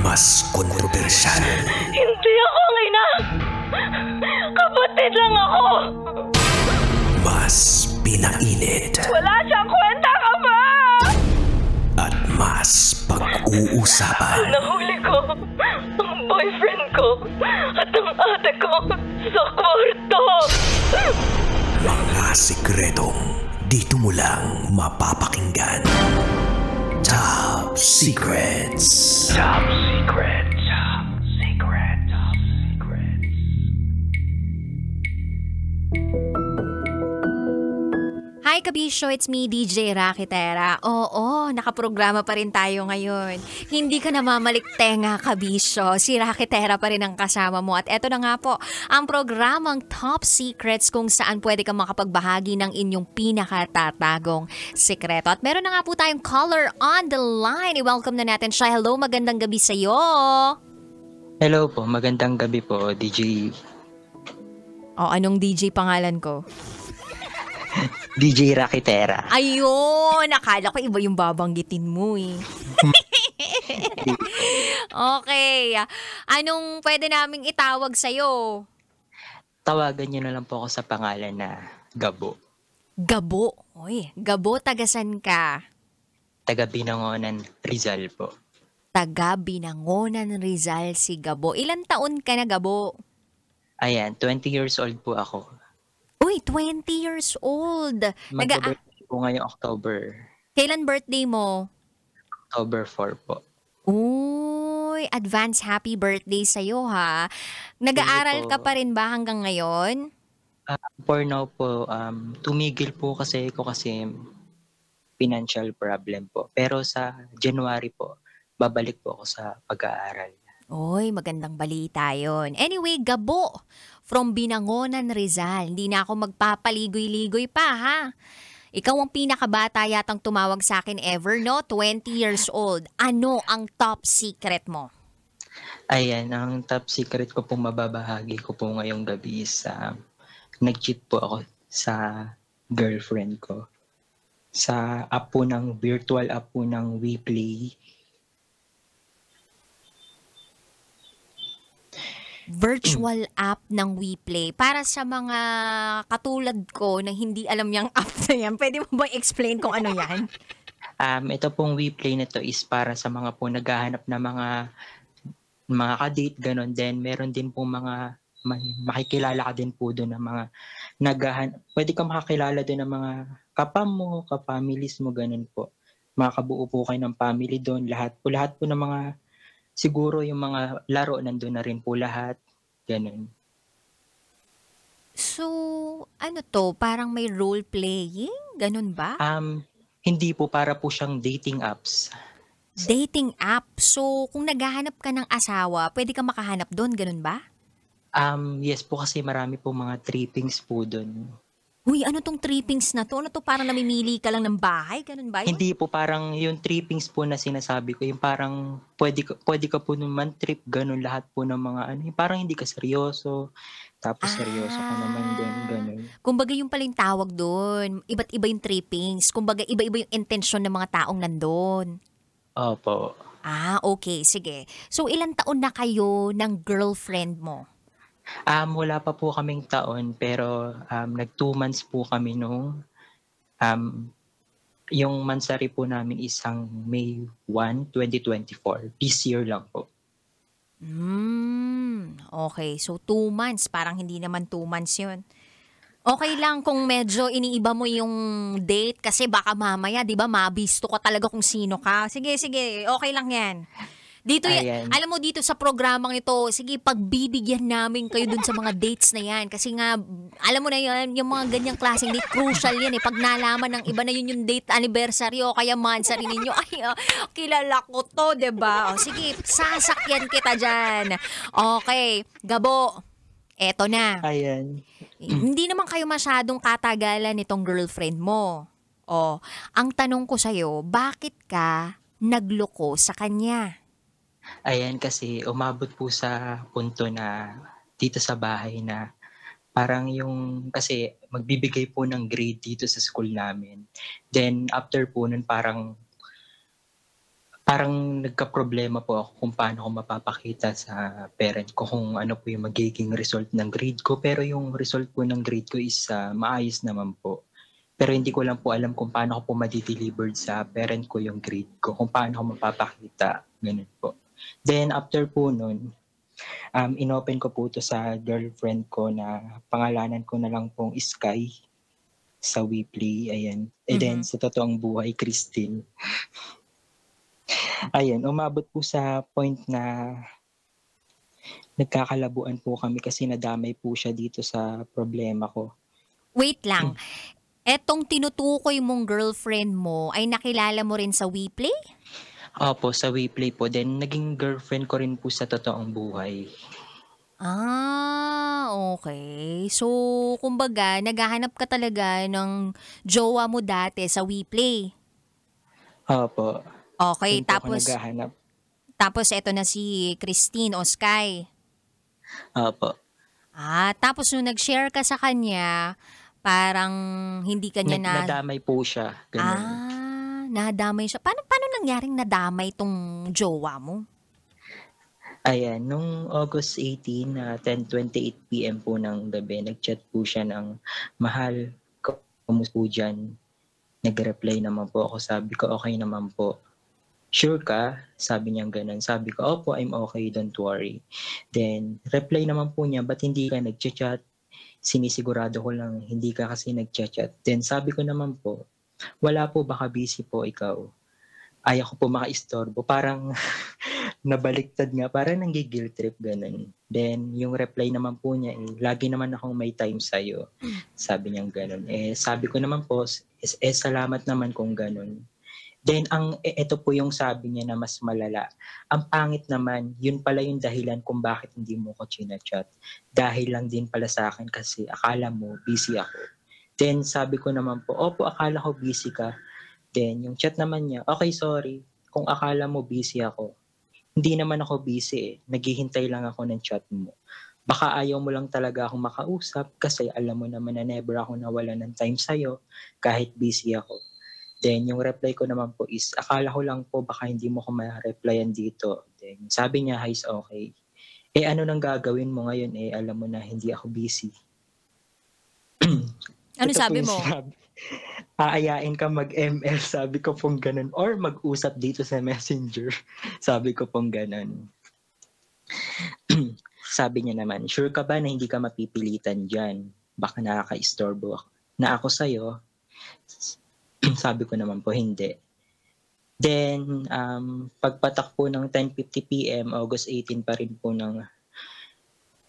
Mas kontrobersyal. Hindi ako ang ina! Kapatid lang ako! Mas pinainit. Wala siyang kwenta ka ba? At mas pag-uusapan. Nahuli ko ang boyfriend ko at ang ate ko sa kwarto! Mga sikretong dito mo lang mapapakinggan. Top Secrets. Top Secrets. Top Secrets. Top Secrets. Hi Kabisyo, it's me DJ Rakitera. Oo, nakaprograma pa rin tayo ngayon. Hindi ka namamaliktenga Kabisyo, si Rakitera pa rin ang kasama mo. At eto na nga po, ang programang Top Secrets kung saan pwede kang makapagbahagi ng inyong pinakatatagong sikreto. At meron na nga po tayong caller on the line. I-welcome na natin siya. Hello, magandang gabi sa'yo. Hello po, magandang gabi po, DJ. Anong DJ pangalan ko? DJ Rakitera. Ayun, nakala ko iba yung babanggitin mo eh. Okay, anong pwede naming itawag sa'yo? Tawagan niyo na lang po ako sa pangalan na Gabo. Gabo? Oy, Gabo, tagasan ka? Taga Binangonan, Rizal po. Taga Binangonan, Rizal si Gabo. Ilan taon ka na, Gabo? Ayan, 20 years old po ako. Uy, 20 years old. Mag-birthday po ngayong October. Kailan birthday mo? October 4 po. Uy, advance happy birthday sa'yo ha. Nag-aaral ka pa rin ba hanggang ngayon? For now po, tumigil po kasi financial problem po. Pero sa January po, babalik po ako sa pag-aaral. Uy, magandang balita yun. Anyway, Gabo, from Binangonan, Rizal. Hindi na ako magpapaligoy-ligoy pa, ha? Ikaw ang pinakabata yatang tumawag sa akin ever, no? 20 years old. Ano ang top secret mo? Ayan, ang top secret ko pong mababahagi ko po ngayong gabi is nag-cheat po ako sa girlfriend ko. Sa app po ng virtual app po ng WePlay. Virtual app ng WePlay. Para sa mga katulad ko na hindi alam yung app na yan, pwede mo ba explain kung ano yan? Ito pong WePlay na to is para sa mga po naghahanap na mga ka-date, ganon. Then meron din po makikilala ka din po doon ng mga pwede ka makakilala din ng mga kapam mo, kapamilis mo, ganon po. Makakabuo po kayo ng family doon. Lahat po ng mga siguro yung mga laro nandun na rin po lahat. Ganun. So, ano to? Parang may role-playing? Ganun ba? Hindi po, para po siyang dating apps. Dating app? So, kung naghahanap ka ng asawa, pwede ka makahanap doon? Ganun ba? Yes po, kasi marami po mga trippings po doon. Uy, ano tong trippings na to? Ano to? Parang namimili ka lang ng bahay? Ganun ba yun? Hindi po, parang yung trippings po na sinasabi ko, yung parang pwede ka po naman trip, ganun lahat po ng mga yung parang hindi ka seryoso, tapos seryoso ka naman din, ganun. Kumbaga yung pala yung tawag doon. Iba't iba yung trippings. Kumbaga iba-iba yung intensyon ng mga taong nandun. Opo. Okay. Sige. So, ilang taon na kayo ng girlfriend mo? Wala pa po kaming taon, pero nag 2 months po kami nung yung mansari po namin isang May 1, 2024. This year lang po. Okay. So, 2 months. Parang hindi naman 2 months yun. Okay lang kung medyo iniiba mo yung date kasi baka mamaya, di ba, mabisto ka talaga kung sino ka. Sige. Okay lang yan. Dito alam mo dito sa programang ito, sige pagbibigyan namin kayo dun sa mga dates na yan. Kasi nga, alam mo na yan, yung mga ganyang klaseng date, crucial yan eh. Pag nalaman ng iba na yun yung date anniversary o kaya mansari ninyo, kilala ko to, diba? Sige, sasakyan kita dyan. Okay, Gabo, eto na. Ayan. Hindi naman kayo masyadong katagalan nitong girlfriend mo. Ang tanong ko sa'yo, bakit ka nagloko sa kanya? Ayan, kasi umabot po sa punto na dito sa bahay na parang kasi magbibigay po ng grade dito sa school namin. Then after po nun parang parang nagkaproblema po ako kung paano ko mapapakita sa parent ko kung ano po yung magiging result ng grade ko. Pero yung result po ng grade ko is maayos naman po. Pero hindi ko lang po alam kung paano ko po ma-delivered sa parent ko yung grade ko, kung paano ko mapapakita, ganun po. Then after po nun, inopen ko po to sa girlfriend ko na pangalanan ko na lang pong Sky sa Weebly, ayan. And then sa totoong buhay, Christine. Ayan, umabot po sa point na nagkakalabuan po kami kasi nadamay po siya dito sa problema ko. Wait lang. Etong tinutukoy mong girlfriend mo ay nakilala mo rin sa WePlay? Opo, sa WePlay po. Then, naging girlfriend ko rin po sa totoong buhay. Okay. So, kumbaga, naghahanap ka talaga ng jowa mo dati sa WePlay. Opo. Okay, Doon po ako naghahanap. tapos eto na si Christine o Sky. Opo. Tapos nung nag-share ka sa kanya, parang hindi ka niya Nadamay po siya. Ganun. nadamay siya. Paano nangyaring nadamay tong jowa mo? Ayan, nung August 18, 10:28 PM po ng gabi, nag-chat po siya ng, "Mahal, kumusta po dyan?" Nag-reply naman po ako, sabi ko, "Okay naman po." "Sure ka?" Sabi niya ganun. Sabi ko, "Opo, I'm okay, don't worry." Then, reply naman po niya, "Ba't hindi ka nag-chat? Sinisigurado ko lang hindi ka kasi nag-chat." Then sabi ko naman po, "Wala po, baka busy po ikaw. Ayaw ko po maka-istorbo." Parang nabaliktad nga, parang nanggigil trip, ganun. Then yung reply naman po niya, "Lagi naman akong may time sa'yo." Sabi niya ganun. Sabi ko naman po, salamat naman kung ganun. Then ito po yung sabi niya na mas malala. "Ang pangit naman, yun pala yung dahilan kung bakit hindi mo ko chinachat. Dahil lang din pala sa akin kasi akala mo busy ako." Then sabi ko naman po, "Opo, akala ko busy ka." Then yung chat naman niya, "Okay, sorry. Kung akala mo busy ako, hindi naman ako busy. Naghihintay lang ako ng chat mo. Baka ayaw mo lang talaga akong makausap kasi alam mo naman na never ako nawala ng time sa'yo kahit busy ako." Then yung reply ko naman po is, "Akala ko lang po baka hindi mo ko ma-replyan dito." Then sabi niya, "Hi, okay. Ano nang gagawin mo ngayon? Alam mo na hindi ako busy." Ano Ito po sabi yung mo? "Aayain ka mag-ML," sabi ko pong ganun, "or mag-usap dito sa Messenger." Sabi ko pong ganun. Sabi niya naman, "Sure ka ba na hindi ka mapipilitan dyan? Baka nakaka-istorbo na ako sa'yo." Sabi ko naman po, "Hindi." Then, pagpatak po ng 10:50 PM, August 18 pa rin po ng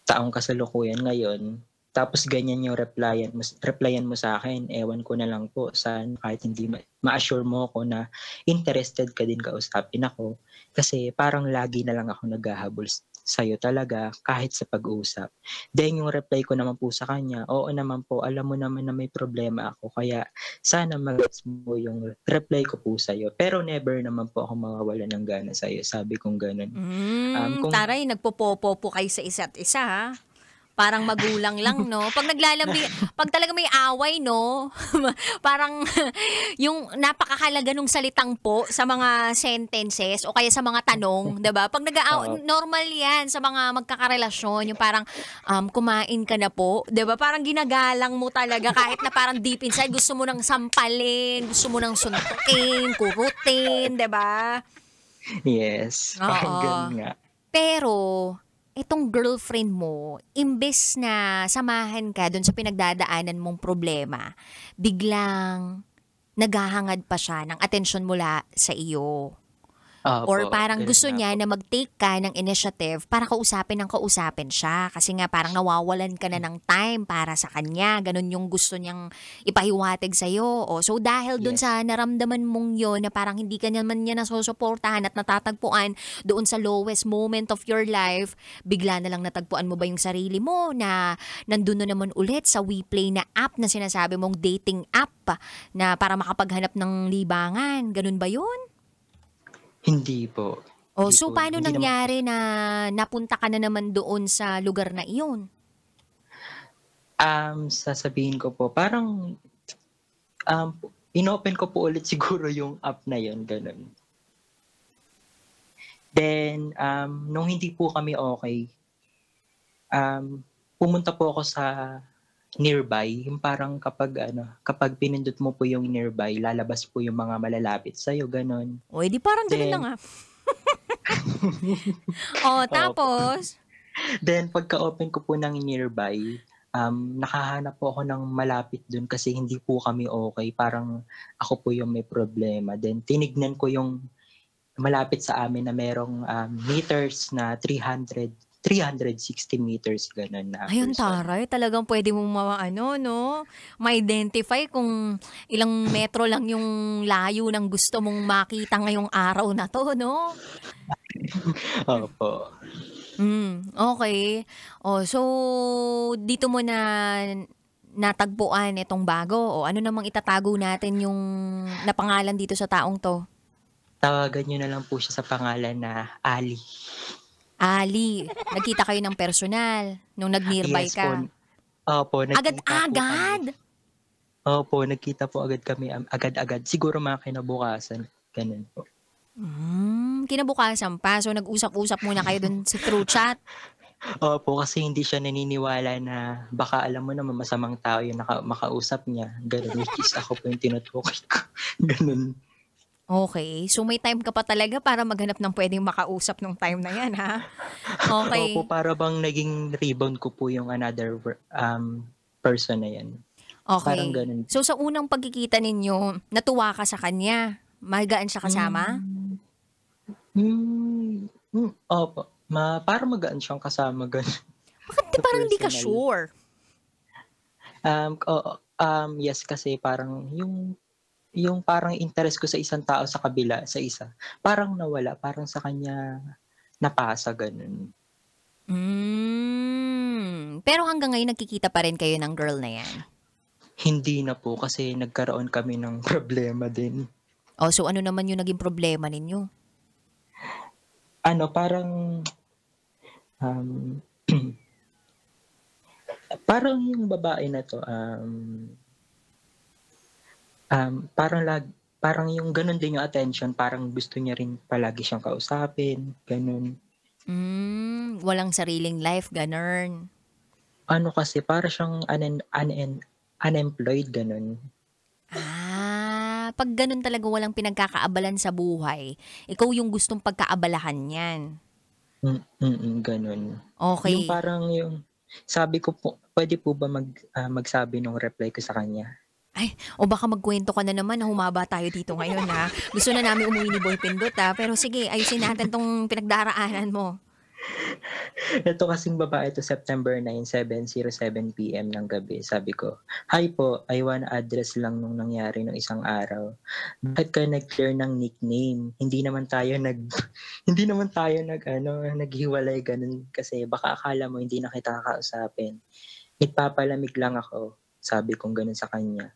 taong kasalukuyan ngayon. Tapos ganyan yung replyan mo sa akin. Ewan ko na lang po, saan kahit hindi ma-assure mo ako na interested ka din kausapin ako. Kasi parang lagi na lang ako naghahabol sa'yo talaga kahit sa pag-uusap. Then yung reply ko naman po sa kanya, "Oo naman po, alam mo naman na may problema ako. Kaya sana mag-gets mo yung reply ko po sa'yo. Pero never naman po ako mawawala ng gana sa'yo." Sabi kong ganun. Taray, nagpopopo po kayo sa isa't isa, ha? Parang magulang lang, no? Pag talaga may away, no? Parang yung napakahalaga nung salitang po sa mga sentences o kaya sa mga tanong, 'di ba? Pag normal 'yan sa mga magkakarelasyon, yung parang kumain ka na po, 'di ba? Parang ginagalang mo talaga kahit na parang deep inside gusto mo nang sampalin, gusto mo nang suntukin, kurutin, 'di ba? Yes, parang ganun nga. Pero itong girlfriend mo, imbes na samahan ka doon sa pinagdadaanan mong problema, biglang naghahangad pa siya ng atensyon mula sa iyo. Or parang gusto niya na mag-take ka ng initiative para kausapin siya. Kasi nga parang nawawalan ka na ng time para sa kanya. Ganon yung gusto niyang ipahiwatig sa'yo. So dahil dun sa naramdaman mong yon na parang hindi ka naman niya nasusuportahan at natatagpuan doon sa lowest moment of your life, bigla na lang natagpuan mo ba yung sarili mo na nandun na naman ulit sa WePlay na app na sinasabi mong dating app na para makapaghanap ng libangan. Ganon ba yun? Hindi po. So paano nangyari na napunta ka na naman doon sa lugar na iyon? Sasabihin ko po, parang inopen ko po ulit siguro yung app na yon, ganun. Then, nung hindi po kami okay, pumunta po ako sa nearby. Yung parang kapag pinindot mo po yung nearby, lalabas po yung mga malalapit sa'yo, ganon. O, edi parang ganun Then, lang O, opo. tapos? Then, pagka-open ko po ng nearby, nakahanap po ako ng malapit dun kasi hindi po kami okay. Parang ako po yung may problema. Then, tinignan ko yung malapit sa amin na merong meters na 360 meters, ganun na Ayun, person. taray. Talagang pwede mong no? Ma-identify kung ilang metro lang yung layo ng gusto mong makita ngayong araw na to, no? Opo. Okay. So dito mo na natagpuan itong bago o ano namang itatago natin yung napangalan dito sa taong 'to? Tawagan niyo na lang po siya sa pangalan na Ali. Ali, nagkita kayo ng personal nung nag-nearby Yes ka? po. Opo, nagkita po kami. Agad-agad? Opo, nagkita po agad kami, agad-agad. Siguro mga kinabukasan, ganun po. Kinabukasan pa. So nag-usap-usap muna kayo dun sa through chat? Opo, kasi hindi siya naniniwala na baka alam mo naman masamang tao yung makausap niya. Ganun, which is ako po yung tinutukoy ko. Ganun. Okay. So may time ka pa talaga para maghanap ng pwedeng makausap nung time na yan, ha? Okay. Opo, para bang naging rebound ko po yung another person na yan. Parang Okay. ganun. So sa unang pagkikita ninyo, natuwa ka sa kanya? Magaan siya kasama? Opo. Parang magaan siyang kasama, ganun. Bakit di parang hindi ka Personal. sure? Yes, kasi parang yung parang interest ko sa isang tao sa kabila, sa isa, parang nawala. Parang sa kanya napasa, ganun. Pero hanggang ngayon nagkikita pa rin kayo ng girl na yan? Hindi na po kasi nagkaroon kami ng problema din. So ano naman yung naging problema ninyo? Parang parang yung babae na to, parang yung ganun din yung attention, parang gusto niya rin palagi siyang kausapin, ganun. Walang sariling life, ganun. Kasi para siyang unemployed, ganun. Pag ganun talaga walang pinagkakaabalan sa buhay, ikaw yung gustong pagkaabalahan yan. Ganun. Okay. Yung parang sabi ko po, pwede po ba magsabi nung reply ko sa kanya? O baka magkwento ka na naman na humaba tayo dito ngayon, ha? Gusto na namin umuwi ni Boy Pindot, ha? Pero sige, ayusin natin tong pinagdaraanan mo. Ito kasing babae to, September 9, 7:07 PM ng gabi. Sabi ko, "Hi po, I wanna address lang nung nangyari nung isang araw. Bakit ka nag-clear ng nickname? Hindi naman tayo naghiwalay ganun kasi baka akala mo hindi na kita kakausapin. Nagpapalamig lang ako." Sabi kong ganun sa kanya.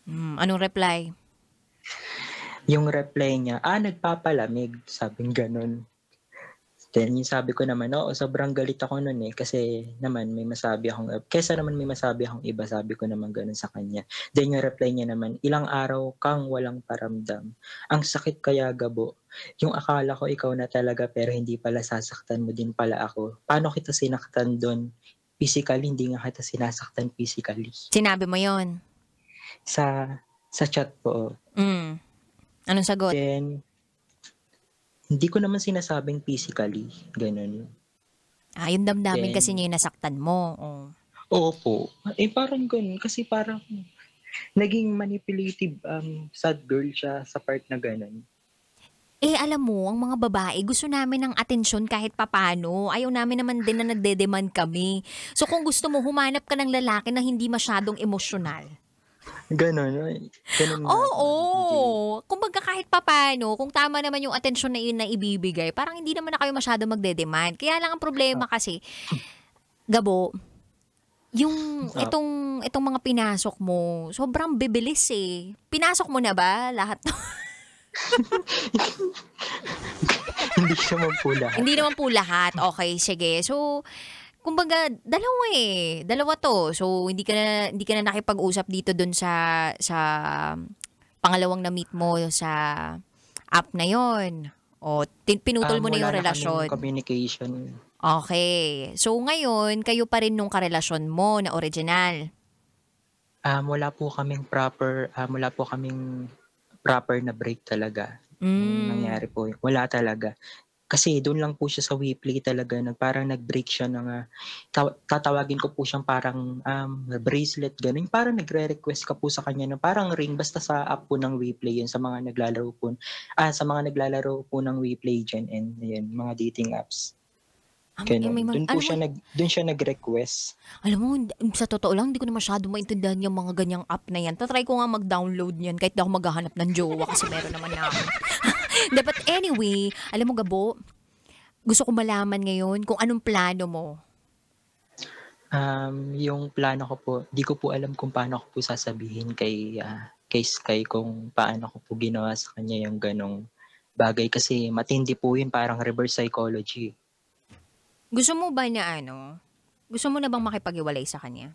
Anong reply? Yung reply niya, nagpapalamig, sabing ganun. Then yung sabi ko naman, sobrang galit ako nun kasi naman kesa naman may masabi akong iba, sabi ko naman ganun sa kanya. Then yung reply niya naman, "Ilang araw kang walang paramdam. Ang sakit kaya, Gabo. Yung akala ko ikaw na talaga pero hindi pala, sasaktan mo din pala ako. Paano kita sinaktan doon? Physically, hindi nga kita sinasaktan physically." Sinabi mo yon? Sa chat po. Anong sagot? Then, hindi ko naman sinasabing physically, ganun. Yung damdamin Then, kasi niya yung nasaktan mo. Opo. Parang ganun. Kasi parang naging manipulative, sad girl siya sa part na ganun. Alam mo, ang mga babae, gusto namin ng atensyon kahit papano. Ayaw namin naman din na nagde-demand kami. So kung gusto mo, humanap ka ng lalaki na hindi masyadong emosyonal. Ganun. Ganun na. Oo. Kumbaga kahit papano, kung tama naman yung atensyon na yun na ibibigay, parang hindi naman na kayo masyadong magde-demand. Kaya lang ang problema kasi, Gabo, yung itong mga pinasok mo, sobrang bibilis eh. Pinasok mo na ba lahat? Hindi naman po lahat. Hindi naman po lahat. Okay, sige. So, kumbaga, dalawa to. So, hindi ka na nakipag-usap dito dun sa pangalawang na-meet mo sa app na yon. O pinutol mo na Wala yung na kaming relasyon? communication. Okay. So ngayon, kayo pa rin nung karelasyon mo na original? Wala po kaming proper na break talaga. Yung Hmm. nangyari po, wala talaga. Kasi doon lang po siya sa WePlay talaga parang nag-break siya ng tatawagin ko po siyang parang bracelet gano'n. Parang nagre-request ka po sa kanya na parang ring basta sa app po ng WePlay yun sa mga naglalaro po ng WePlay diyan and ayun, mga dating apps. May Gano'n. alam mo, Doon siya nag-request. alam mo, sa totoo lang, hindi ko na masyado maintindihan yung mga ganyang app na yan. Tatry ko nga mag-download niyan kahit di ako maghahanap ng jowa kasi meron naman na ako. But anyway, alam mo Gabo, gusto ko malaman ngayon kung anong plano mo. Yung plano ko po, di ko po alam kung paano ko po sasabihin kay Sky kung paano ko po ginawa sa kanya yung ganong bagay kasi matindi po yun, parang reverse psychology. Gusto mo ba na gusto mo na bang makipaghiwalay sa kanya?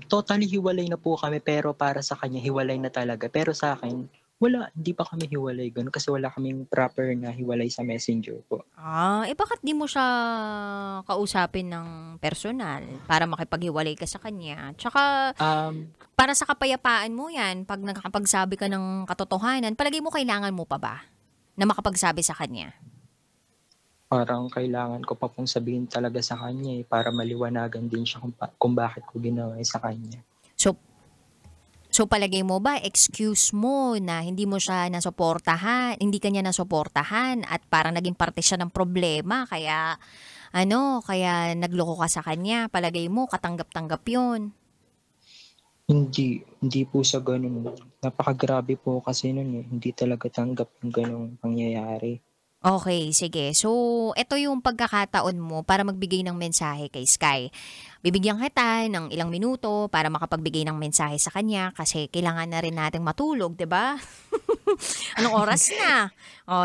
Totally hiwalay na po kami pero para sa kanya hiwalay na talaga. Pero sa akin, wala, hindi pa kami hiwalay ganun kasi wala kaming proper na hiwalay sa messenger po. Bakit di mo siya kausapin ng personal para makipaghiwalay ka sa kanya? Tsaka, para sa kapayapaan mo yan, pag nakakapagsabi ka ng katotohanan, palagay mo kailangan mo pa ba na makapagsabi sa kanya? Parang kailangan ko pa pong sabihin talaga sa kanya para maliwanagan din siya kung bakit ko ginawa sa kanya. So palagay mo ba, excuse mo na hindi mo siya nasuportahan, hindi kanya nasuportahan at parang naging parte siya ng problema kaya nagloko ka sa kanya, palagay mo katanggap-tanggap yun? Hindi po sa ganun. Napakagrabe po kasi nun Hindi talaga tanggap yung ganung pangyayari. Okay, sige. So, ito yung pagkakataon mo para magbigay ng mensahe kay Sky. Bibigyan kita ng ilang minuto para makapagbigay ng mensahe sa kanya kasi kailangan na rin nating matulog, 'di ba? Anong oras na?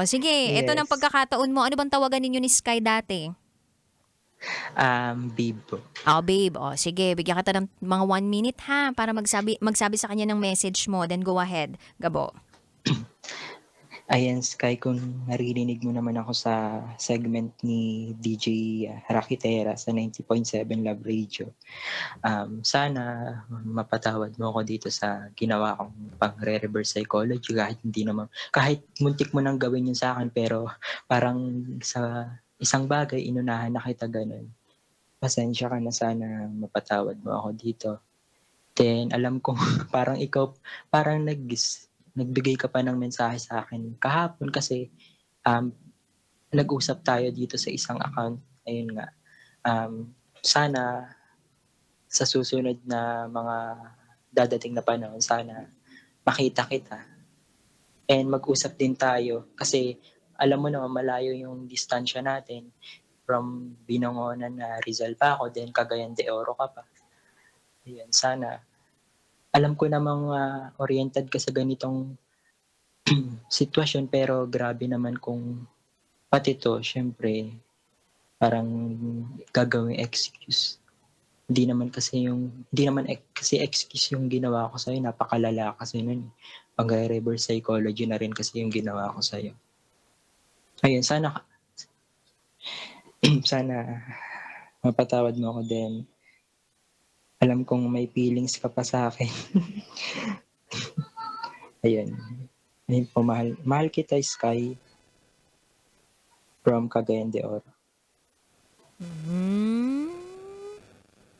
Sige, ito ng Yes. pagkakataon mo. Ano bang tawagan ninyo ni Sky dati? Babe po. Babe. Sige, bigyan kita ng mga 1 minute ha para magsabi sa kanya ng message mo. Then go ahead, Gabo. Ayan, Sky, kung naririnig mo naman ako sa segment ni DJ Rakitera sa 90.7 Love Radio, sana mapatawad mo ako dito sa ginawa kong pang-reverse psychology kahit muntik mo nang gawin yun sa akin pero parang sa isang bagay inunahan na kita ganun. Pasensya ka na, sana mapatawad mo ako dito. Then alam ko parang ikaw nagbigay ka pa ng mensahe sa akin kahapon kasi nag-usap tayo dito sa isang account. Ayun nga. Sana sa susunod na mga dadating na panahon, sana makita kita. And mag-usap din tayo kasi alam mo naman malayo yung distansya natin from Binangonan na Rizal pa ako, then Cagayan de Oro ka pa. Ayun, sana alam ko namang oriented ka sa ganitong sitwasyon pero grabe naman kung pati to, syempre, parang gagawing excuse. Hindi naman kasi excuse yung ginawa ko sa'yo, napakalala kasi nun. Pag-reverse psychology na rin kasi yung ginawa ko sa'yo. Ayun, sana mapatawad mo ako din. Alam kong may feelings ka pa sa akin. Ayun. Ayun po, mahal kita, Sky. From Cagayan de Oro.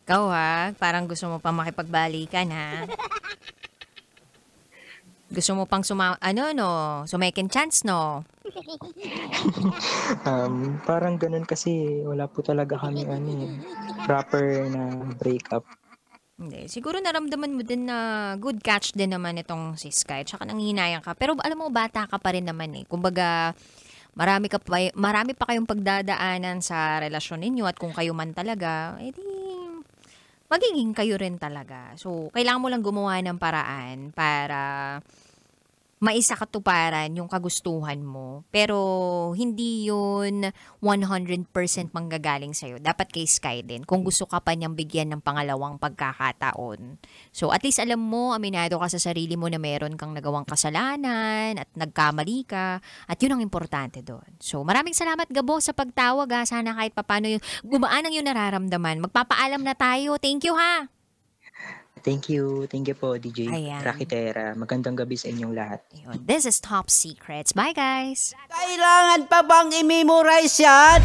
Ikaw parang gusto mo pa makipagbalikan ha? Gusto mo pang second chance, no? Parang ganun kasi wala po talaga kami proper na breakup. Hindi. Siguro naramdaman mo din na good catch din naman itong si Sky. Tsaka nanghihinayang ka. Pero alam mo, bata ka pa rin naman eh. Kumbaga, marami pa kayong pagdadaanan sa relasyon ninyo at kung kayo man talaga, edi magiging kayo rin talaga. So, kailangan mo lang gumawa ng paraan para maisakatuparan yung kagustuhan mo. Pero hindi yun 100% manggagaling sa'yo. Dapat kay Sky din. Kung gusto ka pa niyang bigyan ng pangalawang pagkakataon. So at least alam mo, aminado ka sa sarili mo na meron kang nagawang kasalanan at nagkamali ka. At yun ang importante doon. So maraming salamat Gabo sa pagtawag ha. Sana kahit papano yung gumaan ang yung nararamdaman. Magpapaalam na tayo. Thank you ha. Thank you. Thank you po, DJ Ayan. Rakitera. Magandang gabi sa inyong lahat. Ayun. This is Top Secrets. Bye guys! Kailangan pa bang i-memorize yan?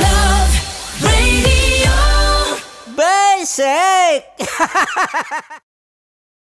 Love Radio. Basic!